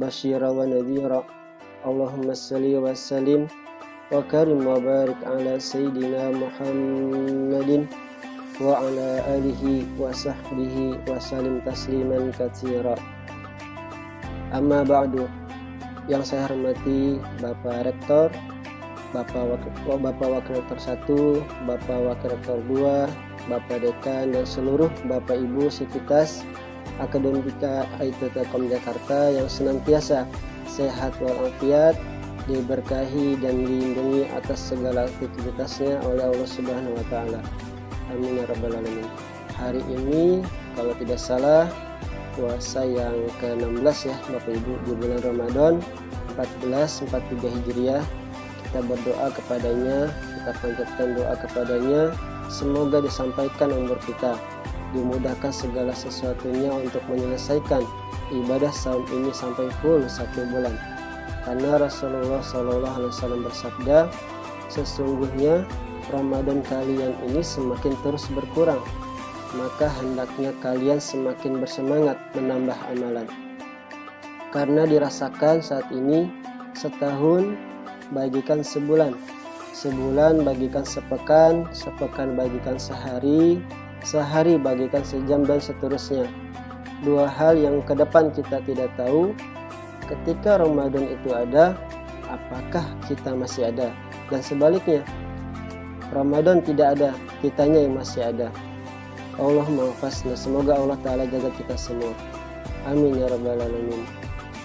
basyira wa nadhira. Allahumma salli wa sallim wa karim wa barik ala sayyidina Muhammadin wa ala alihi wa sahbihi wa salim tasliman katsira. Amma ba'du. Yang saya hormati Bapak Rektor, Bapak Wakil Rektor 1, Bapak Wakil Rektor 2, Bapak Dekan, dan seluruh Bapak Ibu Sivitas Akademika ITTkom Jakarta yang senantiasa sehat walafiat, diberkahi dan dilindungi atas segala aktivitasnya oleh Allah Subhanahu wa taala. Amin ya rabbal alamin. Hari ini kalau tidak salah puasa yang ke-16 ya Bapak Ibu, di bulan Ramadan 1443 Hijriah. Kita berdoa kepadanya, kita panjatkan doa kepadanya, semoga disampaikan umur kita, dimudahkan segala sesuatunya untuk menyelesaikan ibadah saum ini sampai full 1 bulan. Karena Rasulullah SAW bersabda, sesungguhnya Ramadan kalian ini semakin terus berkurang, maka hendaknya kalian semakin bersemangat menambah amalan. Karena dirasakan saat ini setahun bagikan sebulan, sebulan bagikan sepekan, sepekan bagikan sehari, sehari bagikan sejam, dan seterusnya. Dua hal yang ke depan kita tidak tahu. Ketika Ramadan itu ada, apakah kita masih ada? Dan sebaliknya, Ramadan tidak ada, kitanya yang masih ada. Allah ma'afasna, semoga Allah Ta'ala jaga kita semua. Amin ya rabbal alamin.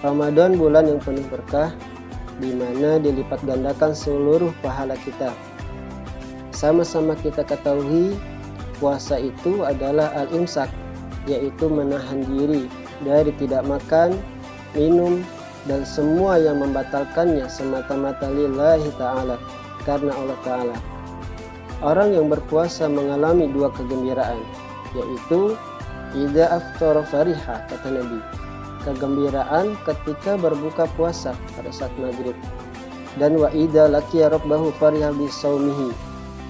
Ramadan bulan yang penuh berkah, di mana dilipat gandakan seluruh pahala kita. Sama-sama kita ketahui, puasa itu adalah al-imsak, yaitu menahan diri dari tidak makan, minum, dan semua yang membatalkannya semata-mata lillahi ta'ala, karena Allah Ta'ala. Orang yang berpuasa mengalami dua kegembiraan, yaitu idza aftara fariha, kata Nabi, kegembiraan ketika berbuka puasa pada saat maghrib, dan wa idza laqiya rabbahu fariha bisaumihi,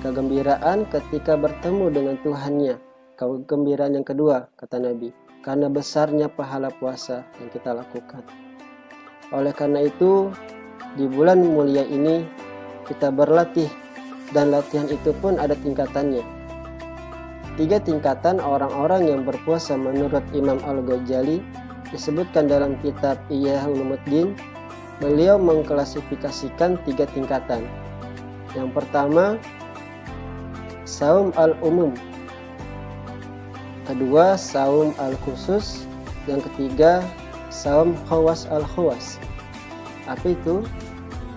kegembiraan ketika bertemu dengan Tuhannya. Kegembiraan yang kedua, kata Nabi, karena besarnya pahala puasa yang kita lakukan. Oleh karena itu, di bulan mulia ini kita berlatih, dan latihan itu pun ada tingkatannya. 3 tingkatan orang-orang yang berpuasa menurut Imam Al-Ghazali disebutkan dalam kitab Ihya Ulumuddin. Beliau mengklasifikasikan 3 tingkatan. Yang pertama, saum al-umum. Kedua, saum al-khusus. Yang ketiga, saum khawas al-khawas. Apa itu?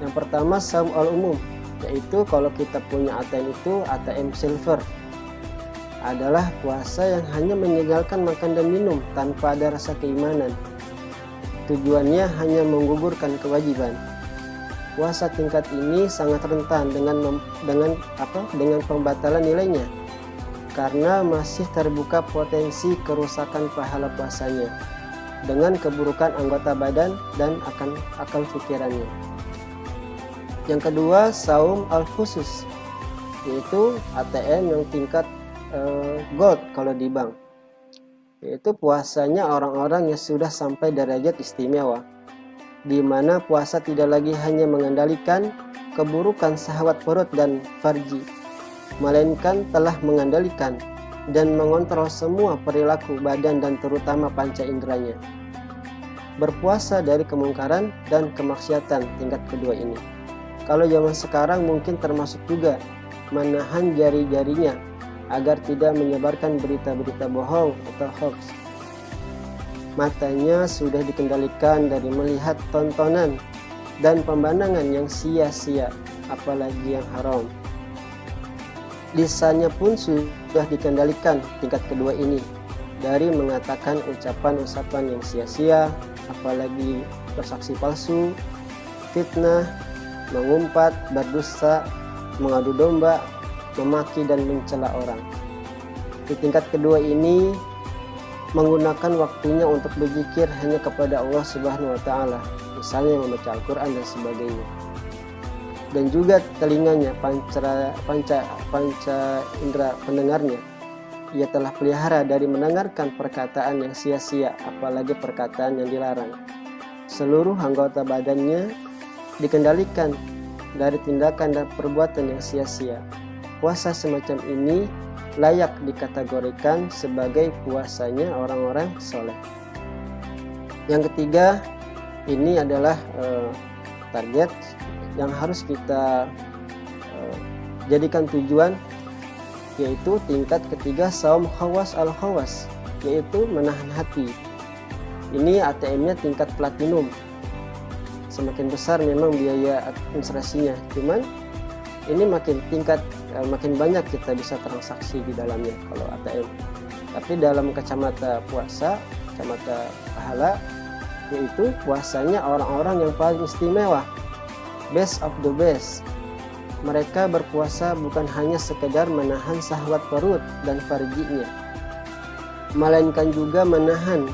Yang pertama, saum al-umum, yaitu kalau kita punya ATM itu ATM silver, adalah puasa yang hanya meninggalkan makan dan minum tanpa ada rasa keimanan. Tujuannya hanya menggugurkan kewajiban. Puasa tingkat ini sangat rentan dengan pembatalan nilainya, karena masih terbuka potensi kerusakan pahala puasanya dengan keburukan anggota badan dan akan akal pikirannya. Yang kedua, saum al-khusus, yaitu ATM yang tingkat gold kalau di bank, yaitu puasanya orang-orang yang sudah sampai derajat istimewa, di mana puasa tidak lagi hanya mengendalikan keburukan syahwat perut dan farji, melainkan telah mengendalikan dan mengontrol semua perilaku badan dan terutama panca inderanya. Berpuasa dari kemungkaran dan kemaksiatan tingkat kedua ini. Kalau zaman sekarang mungkin termasuk juga menahan jari-jarinya agar tidak menyebarkan berita-berita bohong atau hoax. Matanya sudah dikendalikan dari melihat tontonan dan pemandangan yang sia-sia, apalagi yang haram. Lisannya pun sudah dikendalikan tingkat kedua ini dari mengatakan ucapan-ucapan yang sia-sia, apalagi bersaksi palsu, fitnah, mengumpat, berdusta, mengadu domba, memaki dan mencela orang. Di tingkat kedua ini menggunakan waktunya untuk berzikir hanya kepada Allah Subhanahu wa taala, misalnya membaca Al-Qur'an dan sebagainya. Dan juga telinganya, panca indera pendengarnya, ia telah pelihara dari mendengarkan perkataan yang sia-sia, apalagi perkataan yang dilarang. seluruh anggota badannya dikendalikan dari tindakan dan perbuatan yang sia-sia. Puasa semacam ini layak dikategorikan sebagai puasanya orang-orang soleh. Yang ketiga, ini adalah target yang harus kita jadikan tujuan, yaitu tingkat ketiga saum khawas al-khawas, yaitu menahan hati. Ini ATM-nya tingkat platinum. Semakin besar memang biaya administrasinya, cuman ini makin banyak kita bisa transaksi di dalamnya kalau ATM. Tapi dalam kacamata puasa, kacamata pahala, yaitu puasanya orang-orang yang paling istimewa, best of the best. Mereka berpuasa bukan hanya sekedar menahan syahwat perut dan farjinya, melainkan juga menahan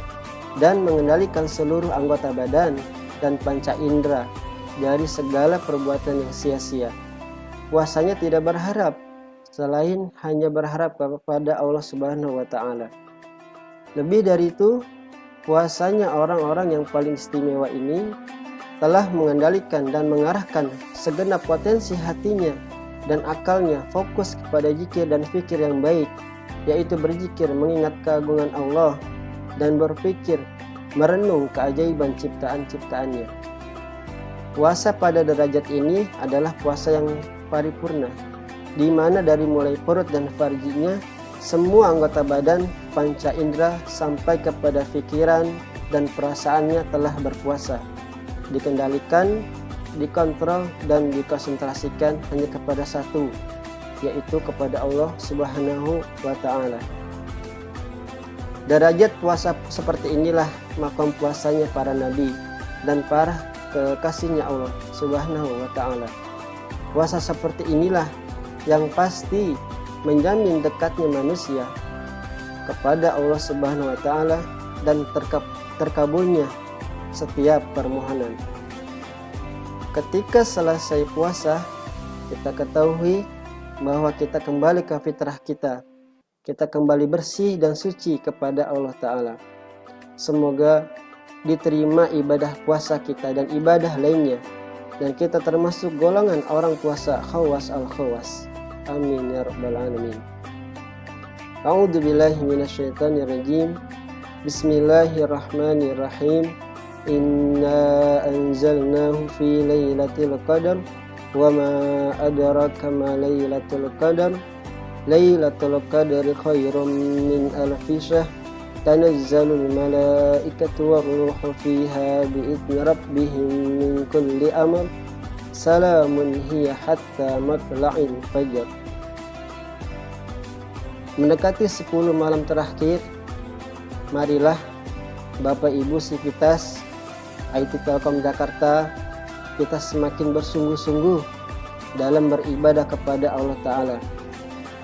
dan mengendalikan seluruh anggota badan dan panca indera dari segala perbuatan yang sia-sia. Puasanya tidak berharap selain hanya berharap kepada Allah Subhanahu wa Ta'ala. Lebih dari itu, puasanya orang-orang yang paling istimewa ini telah mengendalikan dan mengarahkan segenap potensi hatinya dan akalnya fokus kepada zikir dan fikir yang baik, yaitu berzikir mengingat keagungan Allah dan berpikir merenung keajaiban ciptaan-ciptaannya. Puasa pada derajat ini adalah puasa yang paripurna, di mana dari mulai perut dan farjinya, semua anggota badan, panca indera sampai kepada pikiran dan perasaannya telah berpuasa, dikendalikan, dikontrol dan dikonsentrasikan hanya kepada satu, yaitu kepada Allah Subhanahu wa Ta'ala. Derajat puasa seperti inilah makam puasanya para nabi dan para kekasihnya Allah Subhanahu wa Ta'ala. Puasa seperti inilah yang pasti menjamin dekatnya manusia kepada Allah Subhanahu wa Ta'ala dan terkabulnya setiap permohonan. Ketika selesai puasa, kita ketahui bahwa kita kembali ke fitrah kita. Kita kembali bersih dan suci kepada Allah Ta'ala. Semoga diterima ibadah puasa kita dan ibadah lainnya, dan kita termasuk golongan orang puasa khawas al-khawas. Amin ya rabbal alamin. A'udzu billahi minasyaitonir rajim. Bismillahirrahmanirrahim. Inna anzalnahu fi lailatul qadar wa ma adraka ma lailatul qadar. Lailatul qadri khairum min alfi syahr. Tanazzalul malaikatu war-ruhu fiha bi'izni rabbihim min kulli amr. Salamun hiya hatta matla'il fajr. Mendekati 10 malam terakhir, marilah Bapak Ibu Sivitas IT Telkom Jakarta, kita semakin bersungguh-sungguh dalam beribadah kepada Allah Ta'ala.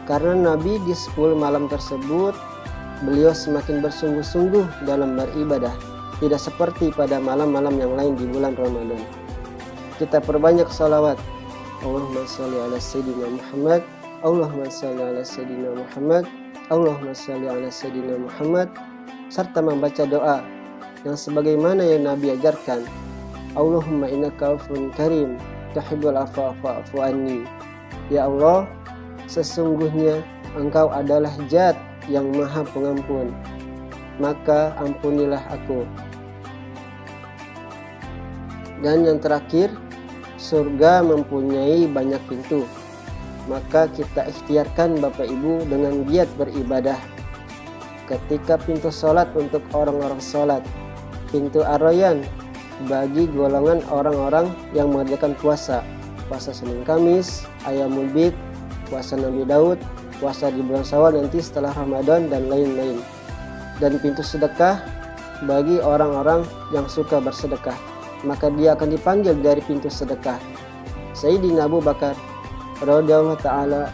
Karena Nabi di 10 malam tersebut, beliau semakin bersungguh-sungguh dalam beribadah, tidak seperti pada malam-malam yang lain di bulan Ramadan. Kita perbanyak salawat. Allahumma sholli ala sayyidina Muhammad, Allahumma sholli ala sayyidina Muhammad, Allahumma sholli ala sayyidina Muhammad, serta membaca doa yang sebagaimana yang Nabi ajarkan. Allahumma innaka afuwwun karim, tuhibbul afwa fa'fu anni. Ya Allah, sesungguhnya Engkau adalah Zat yang Maha Pengampun, maka ampunilah aku. Dan yang terakhir, surga mempunyai banyak pintu, maka kita ikhtiarkan Bapak Ibu dengan giat beribadah. Ketika pintu sholat untuk orang-orang sholat, pintu ar-rayyan bagi golongan orang-orang yang mengerjakan puasa Senin Kamis, Ayyamul Bid, puasa Nabi Daud, puasa di bulan Syawal nanti setelah Ramadan dan lain-lain. Dan pintu sedekah bagi orang-orang yang suka bersedekah, maka dia akan dipanggil dari pintu sedekah. Sayyidina Abu Bakar radhiyallahu ta'ala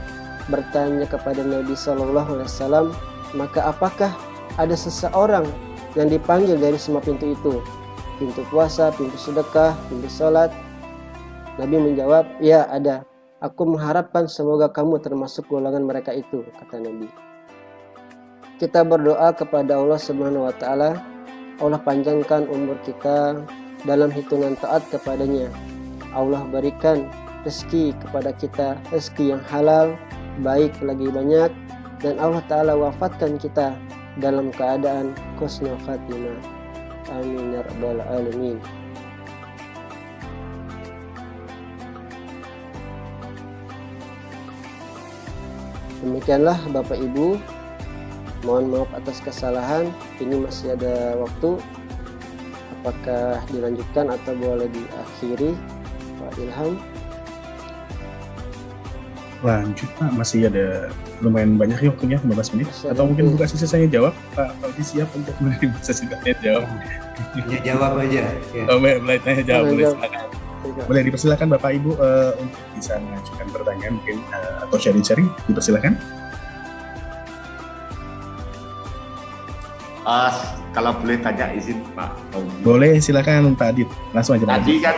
bertanya kepada Nabi SAW, maka apakah ada seseorang yang dipanggil dari semua pintu itu? Pintu puasa, pintu sedekah, pintu sholat? Nabi menjawab, ya ada. Aku mengharapkan semoga kamu termasuk golongan mereka itu, kata Nabi. Kita berdoa kepada Allah Subhanahu wa Ta'ala, Allah panjangkan umur kita, dalam hitungan taat kepadanya. Allah berikan rezeki kepada kita, rezeki yang halal, baik lagi banyak, dan Allah Ta'ala wafatkan kita dalam keadaan husnul khatimah. Amin ya rabbal alamin. Demikianlah Bapak Ibu, mohon maaf atas kesalahan. Ini masih ada waktu, apakah dilanjutkan atau boleh diakhiri, Pak Ilham? Lanjut Pak, masih ada lumayan banyak ya waktunya, 15 menit. Atau mungkin buka sesi saya jawab, Pak Fauzi siap untuk menerima sesi tanya jawab? Tanya jawab aja. Ya. Oh, boleh tanya jawab, boleh silakan. Boleh dipersilakan Bapak Ibu untuk bisa mengajukan pertanyaan mungkin atau sharing-sharing, dipersilakan. Kalau boleh tanya izin Pak Fauzi. Boleh, silakan Pak Adit, langsung aja. Tadi kan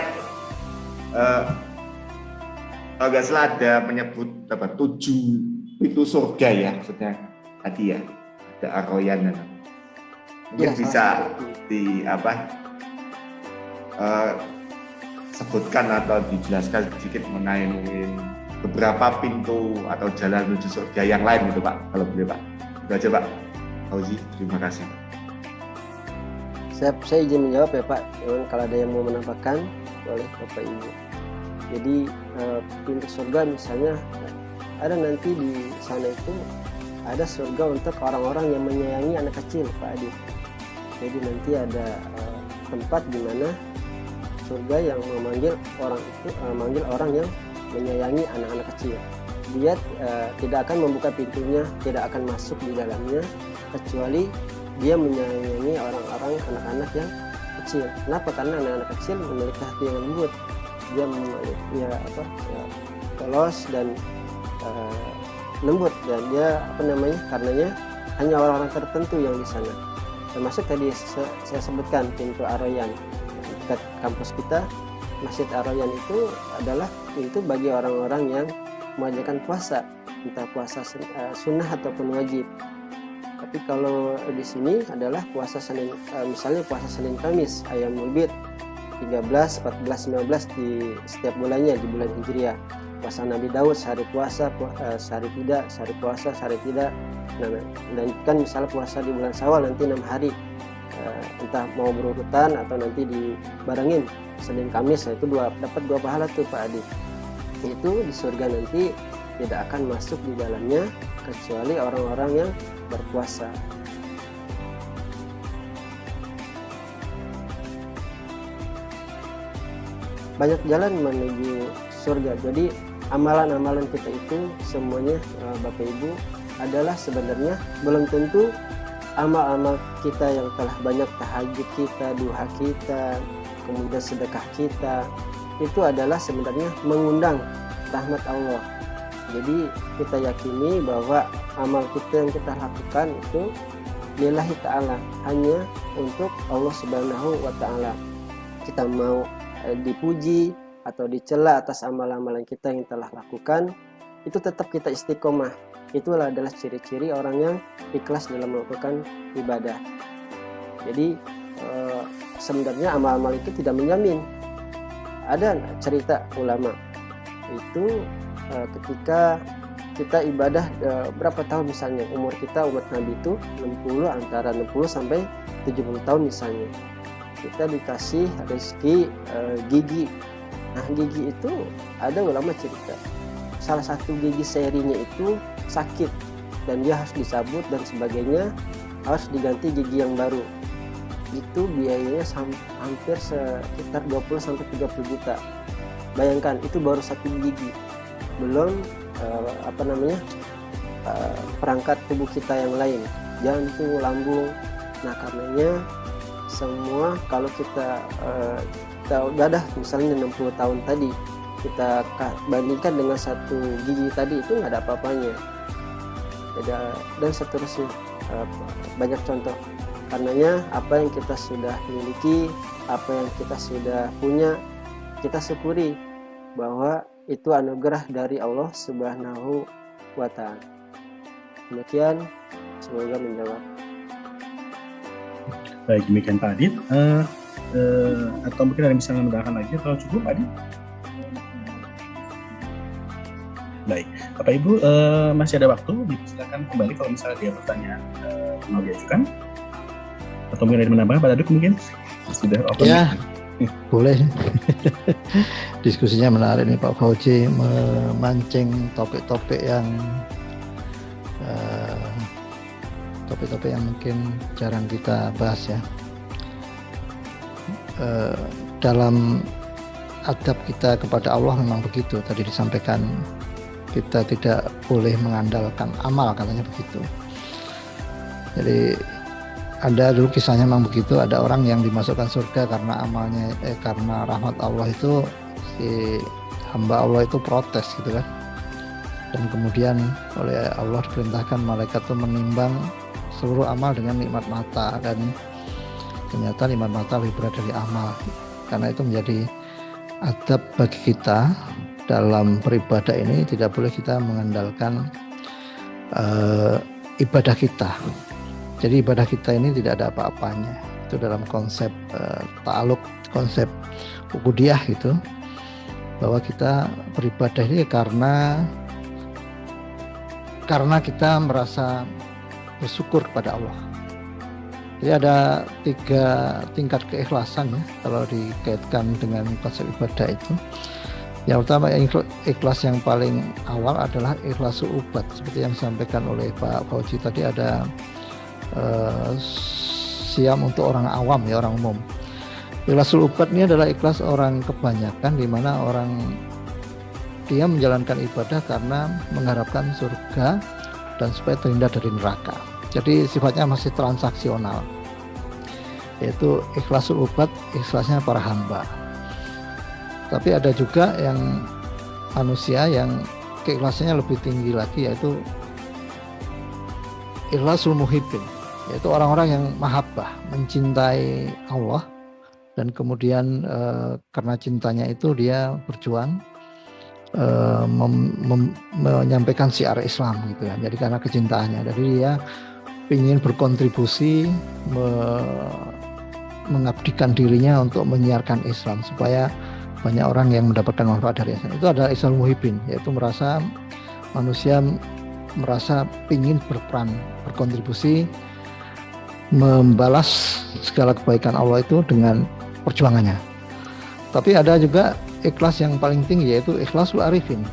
kalau nggak salah ada menyebut 7 pintu surga ya, maksudnya tadi ya, ada Ar-Rayyan. Mungkin bisa sebutkan atau dijelaskan sedikit mengenai mungkin beberapa pintu atau jalan menuju surga yang lain gitu Pak, kalau boleh Pak. Itu aja Pak Fauzi, terima kasih. Saya izin menjawab ya Pak, kalau ada yang mau menambahkan boleh Bapak Ibu. Jadi pintu surga misalnya ada nanti di sana itu ada surga untuk orang-orang yang menyayangi anak kecil Pak Adi. Jadi nanti ada tempat di mana surga yang memanggil orang itu memanggil orang yang menyayangi anak-anak kecil. Dia tidak akan membuka pintunya, tidak akan masuk di dalamnya kecuali dia menyayangi orang-orang anak-anak yang kecil. Kenapa? Karena anak-anak kecil memiliki hati yang lembut. Dia polos dan lembut, dan dia karenanya hanya orang-orang tertentu yang di sana. Termasuk tadi saya sebutkan pintu Ar-Rayyan dekat kampus kita. Masjid Ar-Rayyan itu adalah pintu bagi orang-orang yang mengajarkan puasa, entah puasa sunnah ataupun wajib. Tapi kalau di sini adalah puasa Senin, misalnya puasa Senin Kamis, Ayyamul Bid 13, 14, 15 di setiap bulannya di bulan Hijriah. Puasa Nabi Daud sehari puasa, sehari tidak, sehari puasa, sehari tidak. Nah, lanjutkan misalnya puasa di bulan Syawal nanti 6 hari, entah mau berurutan atau nanti dibarengin Senin Kamis, itu dapat 2 pahala tuh Pak Adi. Itu di surga nanti tidak akan masuk di dalamnya kecuali orang-orang yang berpuasa. Banyak jalan menuju surga. Jadi amalan-amalan kita itu semuanya Bapak Ibu adalah sebenarnya belum tentu amal-amal kita yang telah banyak, tahajud kita, duha kita, kemudian sedekah kita, itu adalah sebenarnya mengundang rahmat Allah. Jadi kita yakini bahwa amal kita yang kita lakukan itu lillahi ta'ala, hanya untuk Allah Subhanahu wa ta'ala. Kita mau dipuji atau dicela atas amal-amalan kita yang telah lakukan, itu tetap kita istiqomah. Itulah adalah ciri-ciri orang yang ikhlas dalam melakukan ibadah. Jadi sebenarnya amal-amal itu tidak menjamin. Ada cerita ulama itu ketika kita ibadah berapa tahun, misalnya umur kita umat Nabi itu 60, antara 60 sampai 70 tahun misalnya, kita dikasih rezeki gigi. Nah, gigi itu ada ulama cerita salah satu gigi serinya itu sakit dan dia harus dicabut dan sebagainya, harus diganti gigi yang baru. Itu biayanya hampir sekitar 20 sampai 30 juta. Bayangkan, itu baru satu gigi, belum perangkat tubuh kita yang lain, jantung, lambung. Nah, karenanya semua kalau kita udah ada misalnya 60 tahun tadi, kita bandingkan dengan satu gigi tadi, itu nggak ada apa-apanya. Dan seterusnya, banyak contoh. Karenanya apa yang kita sudah miliki, apa yang kita sudah punya, kita syukuri bahwa itu anugerah dari Allah Subhanahu wa ta'ala. Demikian, semoga menjawab. Baik, demikian Pak Adit. Atau mungkin ada yang bisa menambahkan lagi atau cukup Adi? Baik, Bapak Ibu masih ada waktu, silakan kembali kalau misalnya ada pertanyaan mau diajukan atau mungkin ada menambah. Pak Daduk mungkin sudah open. Ya, boleh. Diskusinya menarik nih Pak Fauzi, memancing topik-topik yang mungkin jarang kita bahas ya. Dalam adab kita kepada Allah memang begitu, tadi disampaikan kita tidak boleh mengandalkan amal, katanya begitu. Jadi ada dulu kisahnya memang begitu, ada orang yang dimasukkan surga karena amalnya karena rahmat Allah itu, si hamba Allah itu protes gitu kan, dan kemudian oleh Allah diperintahkan malaikat itu menimbang seluruh amal dengan nikmat mata, dan ternyata nikmat mata lebih berat dari amal. Karena itu menjadi adab bagi kita dalam beribadah ini, tidak boleh kita mengandalkan ibadah kita. Jadi ibadah kita ini tidak ada apa-apanya. Itu dalam konsep ta'aluk, konsep ubudiyah gitu, bahwa kita beribadah ini karena kita merasa bersyukur kepada Allah. Jadi ada 3 tingkat keikhlasan ya kalau dikaitkan dengan konsep ibadah itu. Yang pertama, ikhlas yang paling awal adalah ikhlas ubat, seperti yang disampaikan oleh Pak Fauzi tadi. Ada siam untuk orang awam ya, orang umum. Ikhlasul ubat ini adalah ikhlas orang kebanyakan, di mana orang dia menjalankan ibadah karena mengharapkan surga dan supaya terhindar dari neraka. Jadi sifatnya masih transaksional, yaitu ikhlasul ubat, ikhlasnya para hamba. Tapi ada juga yang manusia yang keikhlasannya lebih tinggi lagi, yaitu ikhlasul muhibbin, yaitu orang-orang yang mahabbah, mencintai Allah, dan kemudian karena cintanya itu dia berjuang menyampaikan syiar Islam gitu ya. Jadi karena kecintaannya, jadi dia ingin berkontribusi mengabdikan dirinya untuk menyiarkan Islam supaya banyak orang yang mendapatkan manfaat dari Islam. Itu adalah Islam muhibbin, yaitu manusia merasa ingin berperan, berkontribusi, membalas segala kebaikan Allah itu dengan perjuangannya. Tapi ada juga ikhlas yang paling tinggi, yaitu ikhlasul arifin,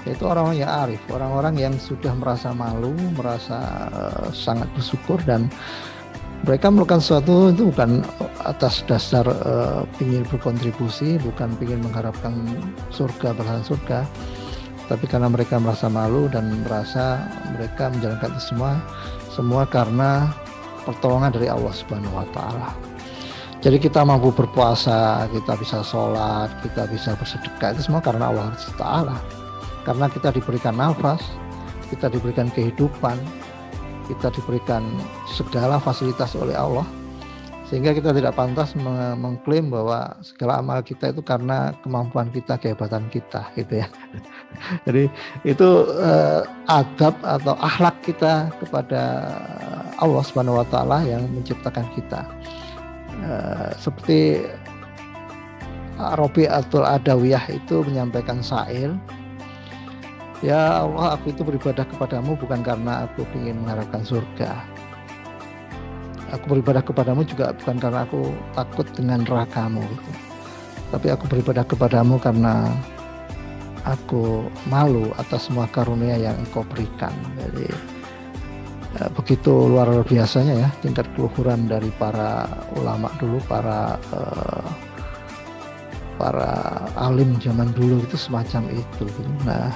yaitu orang-orang yang arif, orang-orang yang sudah merasa malu, merasa sangat bersyukur, dan mereka melakukan sesuatu itu bukan atas dasar ingin berkontribusi, bukan ingin mengharapkan surga, balasan surga, tapi karena mereka merasa malu dan merasa mereka menjalankan itu semua karena pertolongan dari Allah Subhanahu wa Ta'ala. Jadi kita mampu berpuasa, kita bisa sholat, kita bisa bersedekah, itu semua karena Allah Ta'ala. Karena kita diberikan nafas, kita diberikan kehidupan, kita diberikan segala fasilitas oleh Allah, sehingga kita tidak pantas mengklaim bahwa segala amal kita itu karena kemampuan kita, kehebatan kita gitu ya. Jadi itu adab atau akhlak kita kepada Allah Subhanahu wa Ta'ala yang menciptakan kita. Seperti Rabi'atul Adawiyah itu menyampaikan syair, ya Allah, aku itu beribadah kepadamu bukan karena aku ingin mengharapkan surga. Aku beribadah kepadamu juga bukan karena aku takut dengan neraka-Mu gitu. Tapi aku beribadah kepadamu karena aku malu atas semua karunia yang Engkau berikan. Jadi begitu luar biasanya ya tingkat keluhuran dari para ulama dulu, para alim zaman dulu itu semacam itu gitu. Nah,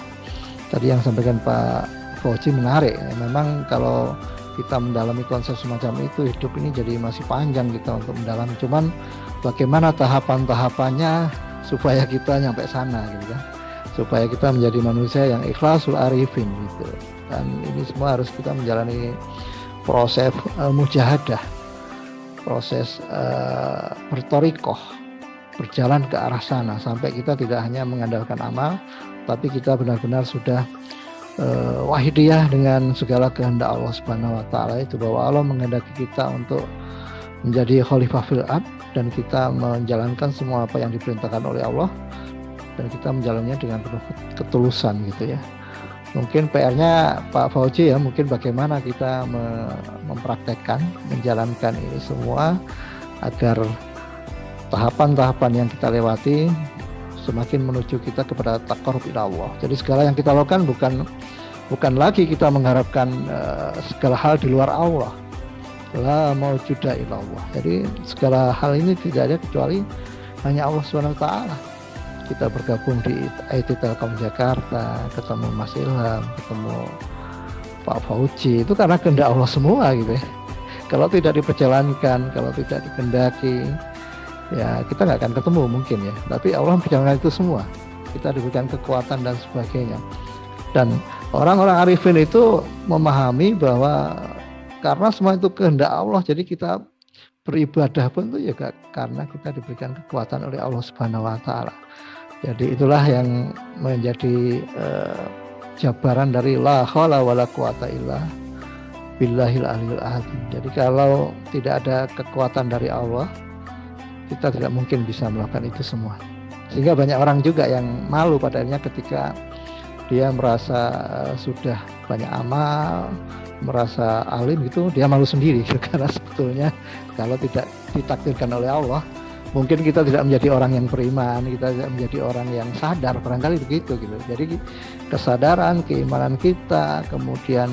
tadi yang sampaikan Pak Fauzi menarik. Memang kalau kita mendalami konsep semacam itu, hidup ini jadi masih panjang kita untuk mendalami. Cuman bagaimana tahapan-tahapannya supaya kita nyampe sana gitu kan. Supaya kita menjadi manusia yang ikhlasul arifin gitu. Dan ini semua harus kita menjalani proses mujahadah, proses bertorikoh, berjalan ke arah sana sampai kita tidak hanya mengandalkan amal, tapi kita benar-benar sudah wahidiyah dengan segala kehendak Allah Subhanahu wa Ta'ala, itu bahwa Allah menghendaki kita untuk menjadi khalifah fil ard dan kita menjalankan semua apa yang diperintahkan oleh Allah dan kita menjalannya dengan penuh ketulusan gitu ya. Mungkin PR-nya Pak Fauzi ya, mungkin bagaimana kita mempraktekkan, menjalankan ini semua agar tahapan-tahapan yang kita lewati semakin menuju kita kepada taqarrub ila Allah. Jadi segala yang kita lakukan bukan lagi kita mengharapkan segala hal di luar Allah. La maujuda ila Allah. Jadi segala hal ini tidak ada kecuali hanya Allah Subhanahu wa taala. Kita bergabung di IT Telkom Jakarta, ketemu Mas Ilham, ketemu Pak Fauzi, itu karena kehendak Allah semua gitu ya. Kalau tidak diperjalankan, kalau tidak dikehendaki, ya kita nggak akan ketemu mungkin ya. Tapi Allah menjalankan itu semua. Kita diberikan kekuatan dan sebagainya. Dan orang-orang arifin itu memahami bahwa karena semua itu kehendak Allah, jadi kita beribadah pun itu juga karena kita diberikan kekuatan oleh Allah Subhanahu wa taala. Jadi itulah yang menjadi jabaran dari la haula wala quwata illa billahil aliyil azim. Jadi kalau tidak ada kekuatan dari Allah, kita tidak mungkin bisa melakukan itu semua. Sehingga banyak orang juga yang malu pada akhirnya ketika dia merasa sudah banyak amal, merasa alim gitu, dia malu sendiri karena sebetulnya kalau tidak ditakdirkan oleh Allah, mungkin kita tidak menjadi orang yang beriman, kita tidak menjadi orang yang sadar, barangkali begitu gitu. Jadi kesadaran, keimanan kita, kemudian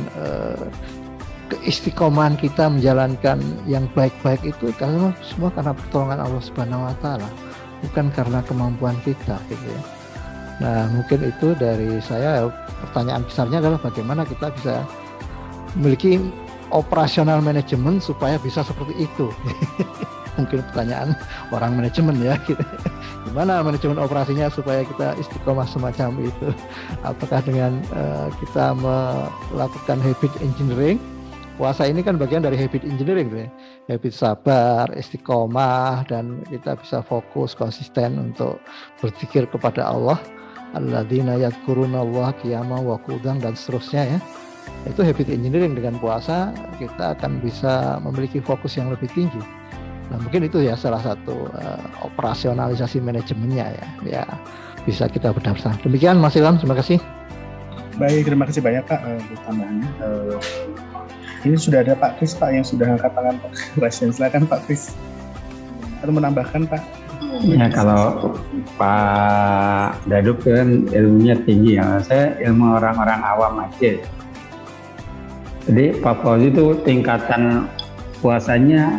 keistiqomahan kita menjalankan yang baik-baik itu karena semua karena pertolongan Allah Subhanahu wa taala, bukan karena kemampuan kita gitu ya. Nah, mungkin itu dari saya. Pertanyaan besarnya adalah bagaimana kita bisa memiliki operasional manajemen supaya bisa seperti itu. Mungkin pertanyaan orang manajemen ya gitu. Gimana manajemen operasinya supaya kita istiqomah semacam itu? Apakah dengan kita melakukan habit engineering? Puasa ini kan bagian dari habit engineering gitu ya. Habit sabar, istiqomah, dan kita bisa fokus konsisten untuk berzikir kepada Allah. Alladzina yadhkurunallaha qiyaman wa qu'udan dan seterusnya ya. Itu habit engineering. Dengan puasa kita akan bisa memiliki fokus yang lebih tinggi. Nah, mungkin itu ya salah satu operasionalisasi manajemennya ya bisa kita bedah bersama. Demikian Mas Ilham, terima kasih. Baik, terima kasih banyak Pak untuk tambahannya. Ini sudah ada Pak Kris Pak yang sudah angkat tangan Pak. Silakan Pak Kris. Atau menambahkan Pak? Ya, kalau Pak Daduk kan ilmunya tinggi ya. Saya ilmu orang-orang awam aja. Jadi Pak Fauzi itu tingkatan puasanya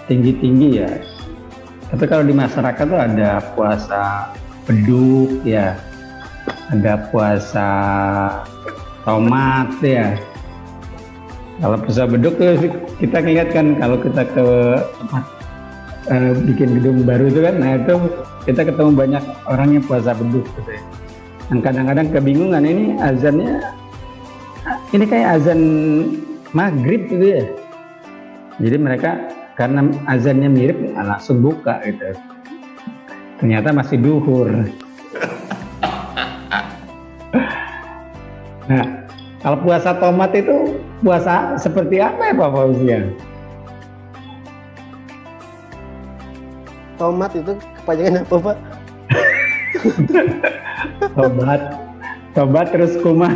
tinggi-tinggi ya. Tapi kalau di masyarakat tuh ada puasa beduk ya, ada puasa tomat ya. Kalau puasa beduk tuh kita lihat kan kalau kita ke tempat bikin gedung baru itu kan, nah itu kita ketemu banyak orang yang puasa beduk gitu ya. Dan kadang-kadang kebingungan ini azannya, ini kayak azan maghrib gitu ya. Jadi mereka karena azannya mirip langsung buka gitu. Ternyata masih duhur. Nah, kalau puasa tomat itu puasa seperti apa ya Pak Fauzi? Tomat itu kepanjangan apa Pak? Tobat terus kumat.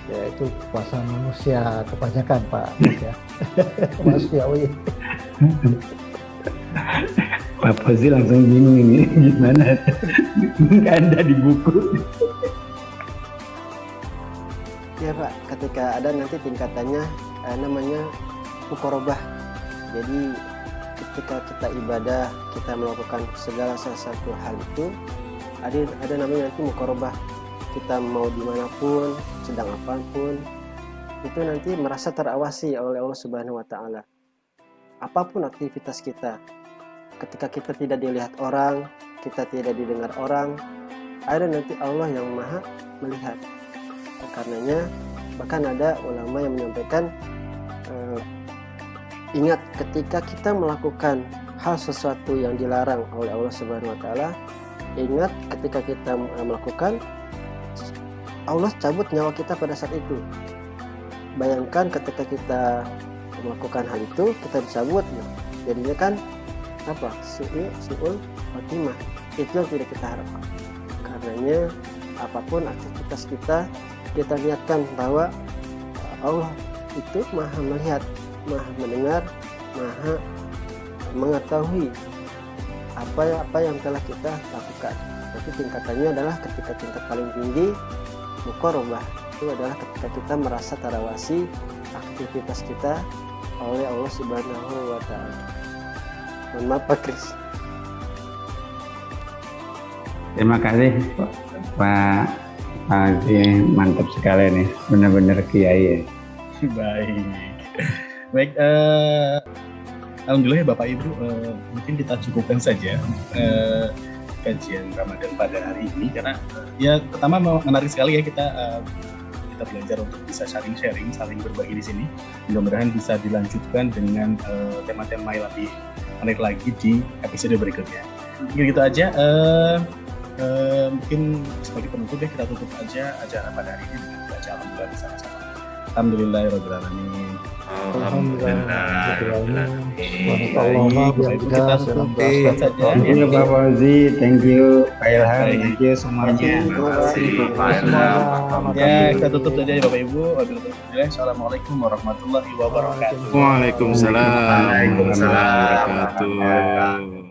Ya itu puasa manusia kebanyakan Pak ya. Manusiawi. Pak Fauzi langsung bingung ini gimana? Nggak ada di buku. Ya Pak, ketika ada nanti tingkatannya namanya muqarabah. Jadi ketika kita ibadah, kita melakukan segala sesuatu hal itu ada namanya nanti muqarabah. Kita mau dimanapun, sedang apapun, itu nanti merasa terawasi oleh Allah Subhanahu wa taala. Apapun aktivitas kita, ketika kita tidak dilihat orang, kita tidak didengar orang, ada nanti Allah yang maha melihat. Karenanya bahkan ada ulama yang menyampaikan ingat ketika kita melakukan hal sesuatu yang dilarang oleh Allah Subhanahu wa taala, ingat ketika kita melakukan, Allah cabut nyawa kita pada saat itu. Bayangkan ketika kita melakukan hal itu, kita dicabut, jadinya kan apa? Su'ul khotimah. Itu yang tidak kita harapkan. Karenanya apapun aktivitas kita niatkan bahwa Allah itu maha melihat, maha mendengar, maha mengetahui apa yang telah kita lakukan. Tapi tingkatannya adalah ketika tingkat paling tinggi muqarrabah, itu adalah ketika kita merasa terawasi aktivitas kita oleh Allah Subhanahu wa taala. Mohon maaf Pak Kris. Terima kasih Pak Haji, mantap sekali nih, benar-benar kiai ya. Baik, alhamdulillah ya Bapak Ibu, mungkin kita cukupkan saja kajian Ramadan pada hari ini, karena ya pertama menarik sekali ya kita belajar untuk bisa sharing, saling berbagi di sini. Mudah-mudahan bisa dilanjutkan dengan tema-tema yang lebih menarik lagi di episode berikutnya. Mungkin gitu aja. Mungkin sebagai penutup ya, kita tutup aja acara pada hari ini dengan baca alhamdulillah bersama-sama. Alhamdulillahirrahmanirrahim. Kita Thank you Pak Fauzi, thank you Pak Ilham, thank you semuanya. Ya, kita tutup saja ya Bapak Ibu. Assalamualaikum warahmatullahi wabarakatuh. Waalaikumsalam warahmatullahi wabarakatuh.